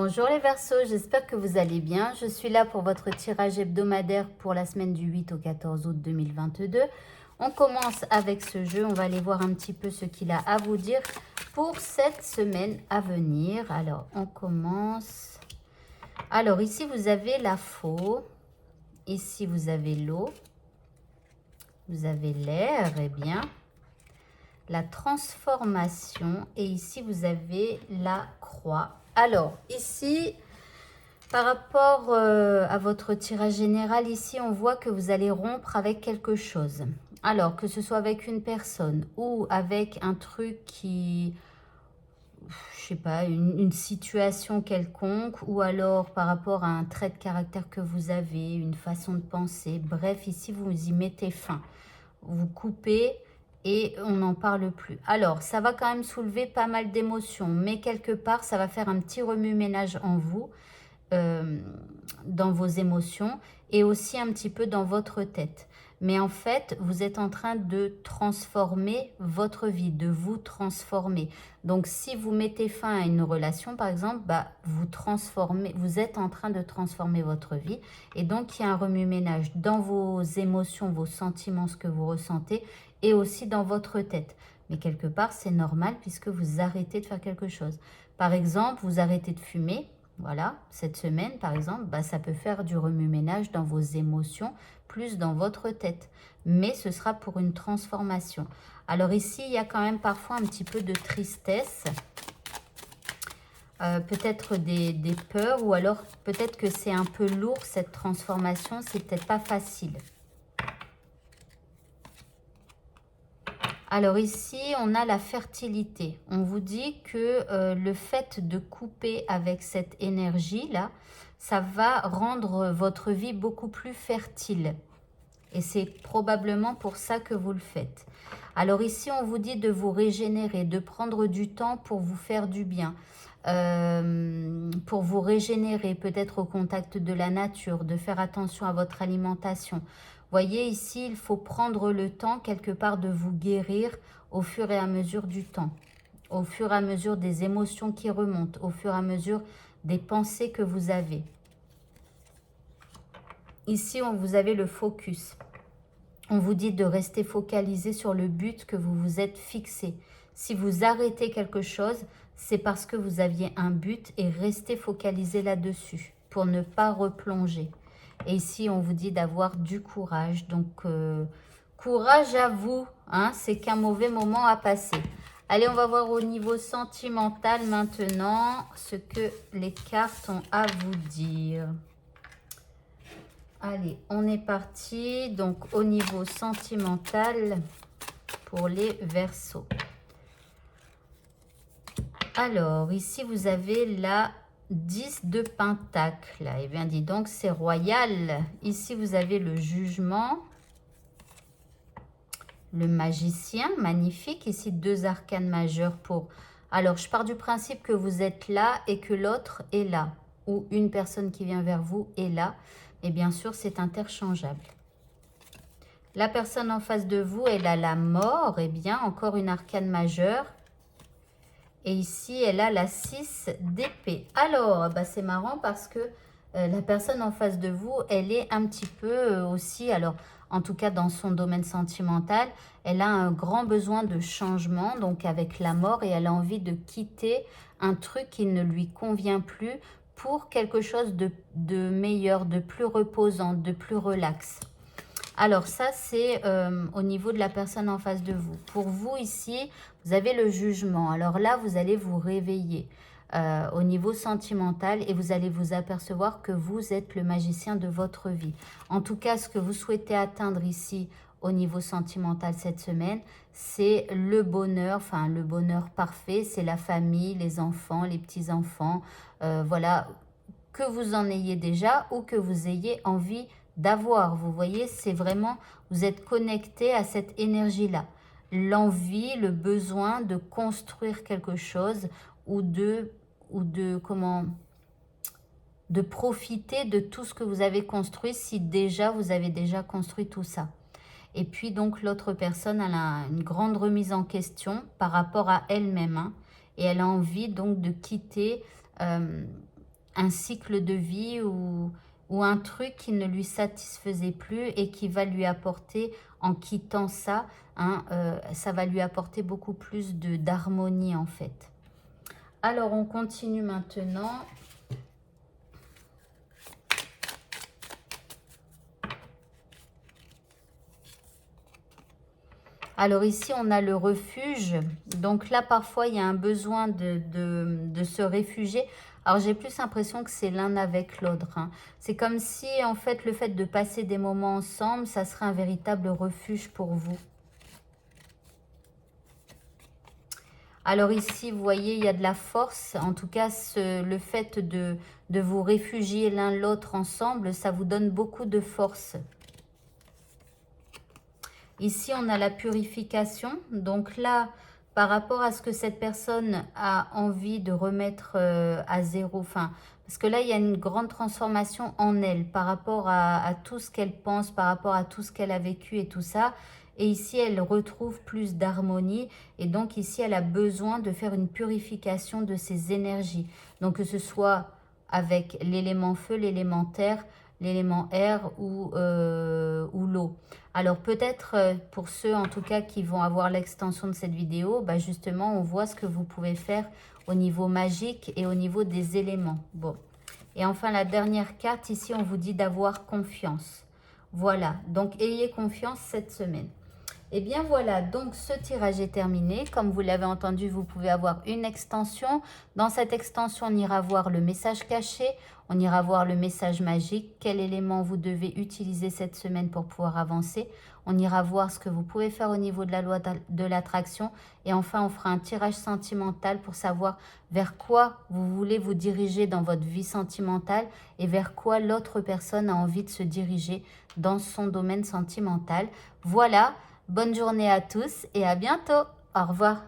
Bonjour les Verseaux, j'espère que vous allez bien. Je suis là pour votre tirage hebdomadaire pour la semaine du 8 au 14 août 2022. On commence avec ce jeu, on va aller voir un petit peu ce qu'il a à vous dire pour cette semaine à venir. Alors, on commence. Alors, ici, vous avez la faux. Ici, vous avez l'eau. Vous avez l'air, eh bien. La transformation. Et ici, vous avez la croix. Alors, ici, par rapport à votre tirage général, ici, on voit que vous allez rompre avec quelque chose. Alors, que ce soit avec une personne ou avec un truc qui, je sais pas, une situation quelconque, ou alors par rapport à un trait de caractère que vous avez, une façon de penser. Bref, ici, vous y mettez fin. Vous coupez et on n'en parle plus. Alors, ça va quand même soulever pas mal d'émotions, mais quelque part, ça va faire un petit remue-ménage en vous, dans vos émotions et aussi un petit peu dans votre tête. Mais en fait, vous êtes en train de transformer votre vie, de vous transformer. Donc, si vous mettez fin à une relation, par exemple, vous transformez, vous êtes en train de transformer votre vie. Et donc, il y a un remue-ménage dans vos émotions, vos sentiments, ce que vous ressentez, et aussi dans votre tête. Mais quelque part, c'est normal puisque vous arrêtez de faire quelque chose. Par exemple, vous arrêtez de fumer. Voilà, cette semaine, par exemple, ça peut faire du remue-ménage dans vos émotions, plus dans votre tête. Mais ce sera pour une transformation. Alors ici, il y a quand même parfois un petit peu de tristesse. Peut-être des peurs, ou alors peut-être que c'est un peu lourd, cette transformation. C'est peut-être pas facile. Alors ici, on a la fertilité. On vous dit que le fait de couper avec cette énergie-là, ça va rendre votre vie beaucoup plus fertile. Et c'est probablement pour ça que vous le faites. Alors ici, on vous dit de vous régénérer, de prendre du temps pour vous faire du bien, pour vous régénérer, peut-être au contact de la nature, de faire attention à votre alimentation. Voyez ici, il faut prendre le temps quelque part de vous guérir au fur et à mesure du temps, au fur et à mesure des émotions qui remontent, au fur et à mesure des pensées que vous avez. Ici, vous avez le focus. On vous dit de rester focalisé sur le but que vous vous êtes fixé. Si vous arrêtez quelque chose, c'est parce que vous aviez un but, et restez focalisé là-dessus pour ne pas replonger. Et ici, on vous dit d'avoir du courage. Donc, courage à vous, hein, c'est qu'un mauvais moment à passer. Allez, on va voir au niveau sentimental maintenant ce que les cartes ont à vous dire. Allez, on est parti. Donc, au niveau sentimental pour les Verseaux. Alors, ici, vous avez la 10 de Pentacle. Eh bien, dis donc, c'est royal. Ici, vous avez le Jugement. Le Magicien, magnifique. Ici, 2 arcanes majeures pour... Alors, je pars du principe que vous êtes là et que l'autre est là. Ou une personne qui vient vers vous est là. Et bien sûr, c'est interchangeable. La personne en face de vous, elle a la mort. Eh bien, encore une arcane majeure. Et ici, elle a la 6 d'épée. Alors, c'est marrant parce que la personne en face de vous, elle est un petit peu aussi, alors en tout cas dans son domaine sentimental, elle a un grand besoin de changement, donc avec la mort, et elle a envie de quitter un truc qui ne lui convient plus pour quelque chose de meilleur, de plus reposant, de plus relax. Alors ça, c'est au niveau de la personne en face de vous. Pour vous ici, vous avez le Jugement. Alors là, vous allez vous réveiller au niveau sentimental, et vous allez vous apercevoir que vous êtes le magicien de votre vie. En tout cas, ce que vous souhaitez atteindre ici au niveau sentimental cette semaine, c'est le bonheur, enfin le bonheur parfait, c'est la famille, les enfants, les petits-enfants, voilà, que vous en ayez déjà ou que vous ayez envie d'avoir. Vous voyez, c'est vraiment, vous êtes connecté à cette énergie-là. L'envie, le besoin de construire quelque chose, ou de profiter de tout ce que vous avez construit, si déjà vous avez déjà construit tout ça. Et puis donc l'autre personne, elle a une grande remise en question par rapport à elle-même, hein, et elle a envie donc de quitter un cycle de vie ou un truc qui ne lui satisfaisait plus et qui va lui apporter, en quittant ça, hein, ça va lui apporter beaucoup plus d'harmonie en fait. Alors, on continue maintenant. Alors ici, on a le refuge. Donc là, parfois, il y a un besoin de se réfugier. Alors, j'ai plus l'impression que c'est l'un avec l'autre, hein. C'est comme si, en fait, le fait de passer des moments ensemble, ça serait un véritable refuge pour vous. Alors ici, vous voyez, il y a de la force. En tout cas, le fait de vous réfugier l'un l'autre ensemble, ça vous donne beaucoup de force. Ici, on a la purification. Donc là, par rapport à ce que cette personne a envie de remettre à zéro, enfin, parce que là, il y a une grande transformation en elle par rapport à tout ce qu'elle pense, par rapport à tout ce qu'elle a vécu et tout ça. Et ici, elle retrouve plus d'harmonie. Et donc ici, elle a besoin de faire une purification de ses énergies. Donc que ce soit avec l'élément feu, l'élément terre, l'élément air ou l'eau. Alors peut-être pour ceux en tout cas qui vont avoir l'extension de cette vidéo, bah justement on voit ce que vous pouvez faire au niveau magique et au niveau des éléments. Bon. Et enfin la dernière carte ici, on vous dit d'avoir confiance. Voilà, donc ayez confiance cette semaine. Et bien voilà, donc ce tirage est terminé. Comme vous l'avez entendu, vous pouvez avoir une extension. Dans cette extension, on ira voir le message caché, on ira voir le message magique, quel élément vous devez utiliser cette semaine pour pouvoir avancer. On ira voir ce que vous pouvez faire au niveau de la loi de l'attraction. Et enfin, on fera un tirage sentimental pour savoir vers quoi vous voulez vous diriger dans votre vie sentimentale et vers quoi l'autre personne a envie de se diriger dans son domaine sentimental. Voilà. Bonne journée à tous et à bientôt. Au revoir.